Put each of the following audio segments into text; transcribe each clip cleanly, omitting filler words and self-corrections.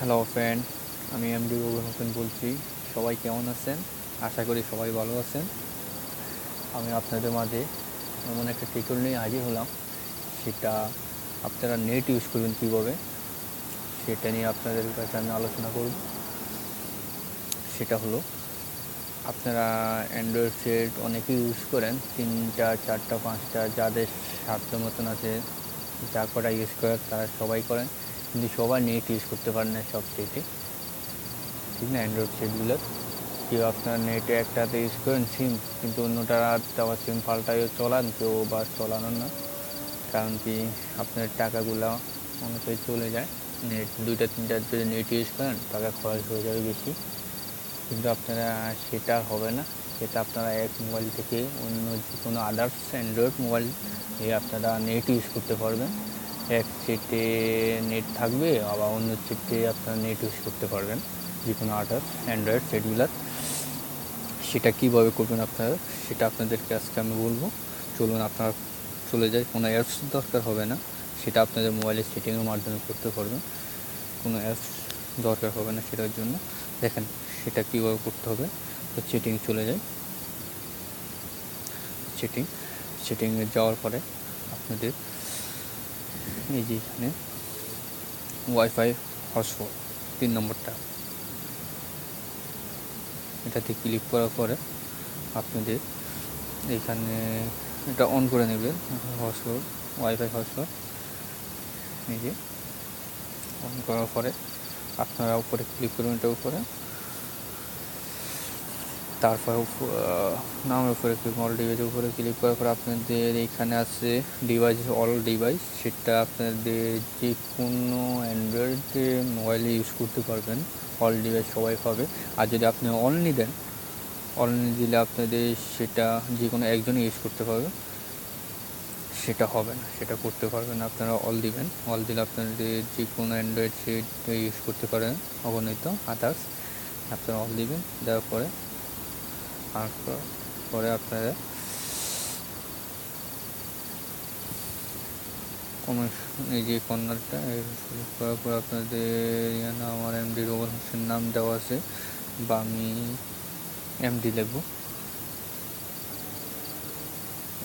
Hello friend, আমি MD Rubel Hossain বলছি। সবাই কেমন আছেন? আশা করি সবাই ভালো আছেন। আমি আপনাদের মাঝে এমন একটা টিউটোরিয়াল নিয়ে হাজির হলাম, সেটা আপনারা নেট ইউজ করবেন কীভাবে, সেটা নিয়ে আপনাদের কাছে আমি আলোচনা করব। সেটা হলো, আপনারা অ্যান্ড্রয়েড সেট অনেকেই ইউজ করেন, 3টা 4টা 5টা, যাদের সাধ্য মতন আছে, যা কটা ইউজ করার তারা সবাই করেন, কিন্তু সবাই নেট ইউজ করতে পারেন না সব সেটে, ঠিক না? অ্যান্ড্রয়েড সেটগুলোর কেউ আপনার নেটে একটাতে ইউজ করেন সিম, কিন্তু অন্যটা আবার সিম পাল্টাইও চলান, কেউ বা চলানো না। কারণ কি, আপনার টাকাগুলো অনেকটাই চলে যায়। নেট 2টা 3টা যদি নেট ইউজ করেন, টাকা খরচ হয়ে যাবে বেশি, কিন্তু আপনারা সেটা হবে না। সেটা আপনারা এক মোবাইল থেকে অন্য যে কোনো আদার্স অ্যান্ড্রয়েড মোবাইল দিয়ে আপনারা নেট ইউজ করতে পারবেন। এক সেটে নেট থাকবে, আবার অন্য সেটে আপনারা নেট ইউজ করতে পারবেন, যে কোনো আদার্স অ্যান্ড্রয়েড সেটগুলোর। সেটা কীভাবে করবেন আপনারা, সেটা আপনাদেরকে আজকে আমি বলবো। চলুন আপনারা চলে যাই। কোনো অ্যাপস দরকার হবে না, সেটা আপনাদের মোবাইলের সেটিংয়ের মাধ্যমে করতে পারবেন। কোনো অ্যাপস দরকার হবে না সেটার জন্য। দেখেন সেটা কীভাবে করতে হবে। তো সেটিং চলে যাই। সেটিংয়ে যাওয়ার পরে আপনাদের এই যে এখানে ওয়াইফাই হটস্পট 3 নম্বরটা, এটাতে ক্লিক করার পরে আপনাদের এইখানে এটা অন করে নেবেন। হটস্পট, ওয়াইফাই হটস্পট নিজে অন করার পরে আপনারা উপরে ক্লিক করবেন, এটার উপরে। তারপর নামের উপরে ক্লিক, অল ডিভাইসের উপরে ক্লিক করার পর আপনাদের এইখানে আছে ডিভাইস, অল ডিভাইস। সেটা আপনাদের যে কোনো অ্যান্ড্রয়েড মোবাইলে ইউজ করতে পারবেন, অল ডিভাইস সবাই পাবে। আর যদি আপনি অনলি দেন, অনলি দিলে আপনাদের সেটা যে কোনো একজনই ইউজ করতে পারবে, সেটা হবে না, সেটা করতে পারবেন না। আপনারা অল দিবেন, অল দিলে আপনাদের যে কোনো অ্যান্ড্রয়েড সেট ইউজ করতে পারেন, অগণিত আদার্স। আপনারা অল দিবেন, দেওয়ার পরে আপনারা এই যে কর্নারটা সিলেক্ট করার পর আপনাদের আমার এমডি রুবেল হোসেন নাম দেওয়া আছে, বা আমি এমডি লিখব,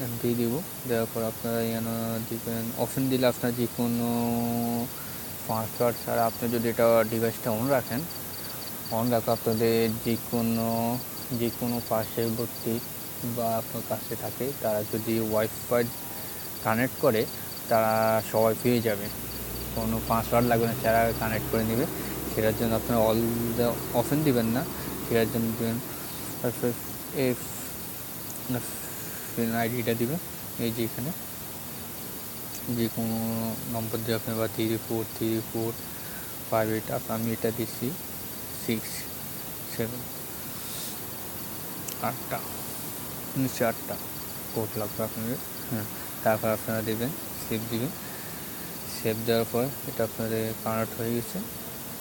এমডি দিব। দেওয়ার পর আপনারা দিবেন অপশন দিলে আপনার যে কোনো পাসওয়ার্ড ছাড়া আপনি যদি এটা ডিভাইসটা অন রাখেন, আপনাদের যে কোনো পার্শ্ববর্তী বা আপনার কাছে থাকে, তারা যদি ওয়াইফাই কানেক্ট করে, তারা সবাই পেয়ে যাবে, কোনো পাসওয়ার্ড লাগবে না, তারা কানেক্ট করে নেবে। সেটার জন্য আপনারা অল অপশন দিবেন না, সেটার জন্য দেবেন আইডিটা দিবেন। এই যে এখানে যে কোনো নম্বর দিয়ে আপনি, বা 343458, আমি এটা দিচ্ছি 6 7 8টা, নিচে 8টা কোড লাগবে আপনাদের। হ্যাঁ, তারপর আপনারা দেবেন, সেভ দিবেন। সেভ দেওয়ার পর এটা আপনাদের কানেক্ট হয়ে গেছে,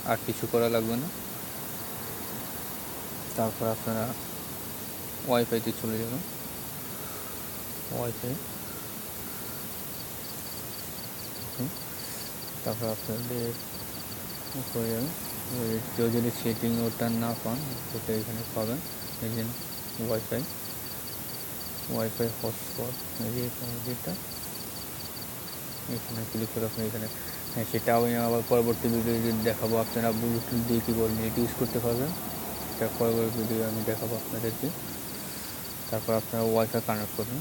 আর কিছু করা লাগবে না। তারপর আপনারা ওয়াইফাইতে চলে যাবেন। তারপর আপনাদের করে যাবেন। কেউ যদি সেটিং ওটা না পান, সেটা এখানে পাবেন। এই যে ওয়াইফাই হটস্পট, এই যে যেটা এখানে ক্লিক করে আপনি এখানে, হ্যাঁ, সেটা আমি আবার পরবর্তী ভিডিও দেখাবো। আপনারা ব্লুটুথ দিয়ে কীভাবে নেট ইউজ করতে পারবেন, সেটা পরবর্তী ভিডিও আমি দেখাবো আপনাদেরকে। তারপর আপনারা ওয়াইফাই কানেক্ট করবেন।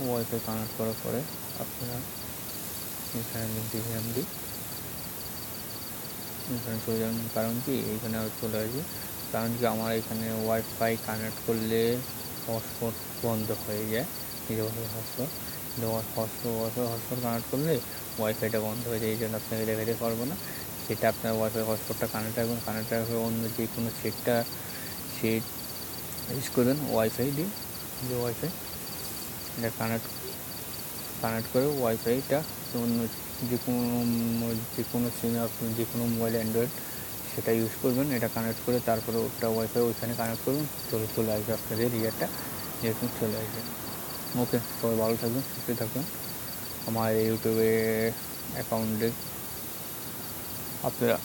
ওয়াইফাই কানেক্ট করার পরে আপনারা এখানে এমডি এখানে চলে যাবেন। কারণ কি, এইখানে চলে আসবে, কারণ কি আমার এখানে ওয়াইফাই কানেক্ট করলে হটস্পট বন্ধ হয়ে যায়। হটস্পট কানেক্ট করলে ওয়াইফাইটা বন্ধ হয়ে যায়, এই জন্য আপনাকে দেখাতে পারবো না। সেটা আপনার ওয়াইফাই হটস্পটটা কানেক্ট রাখবেন, অন্য যে কোনো সেট ইউজ করবেন ওয়াইফাই দিয়ে। যে ওয়াইফাই এটা কানেক্ট করে ওয়াইফাইটা অন্য যে কোনো সিমে, আপনি যে কোনো মোবাইল অ্যান্ড্রয়েড সেটা ইউজ করবেন, এটা কানেক্ট করে তারপরে ওটা ওয়াইফাই ওইখানে কানেক্ট করবেন, চলে আসবে আপনাদের ইয়েটা, এরকম চলে আসবে। ওকে, সবাই ভালো থাকবেন, সুস্থ থাকবেন। আমার ইউটিউবে অ্যাকাউন্টে আপনারা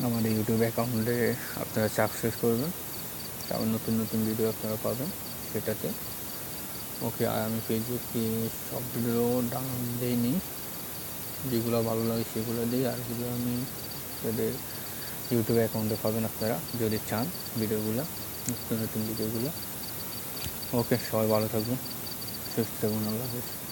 আমাদের ইউটিউব অ্যাকাউন্টে আপনারা সাবস্ক্রাইব করবেন, তারপর নতুন নতুন ভিডিও আপনারা পাবেন সেটাতে। ওকে, আর আমি ফেসবুকে সব ভিডিও ডাউনলোড দিইনি, যেগুলো ভালো লাগে সেগুলো দিই, আর যেগুলো আমি তাদের ইউটিউব অ্যাকাউন্টে পাবেন আপনারা যদি চান ভিডিওগুলো, নতুন নতুন ভিডিওগুলো। ওকে, সবাই ভালো থাকবেন, সুস্থ থাকবেন, আল্লাহ হাফেজ।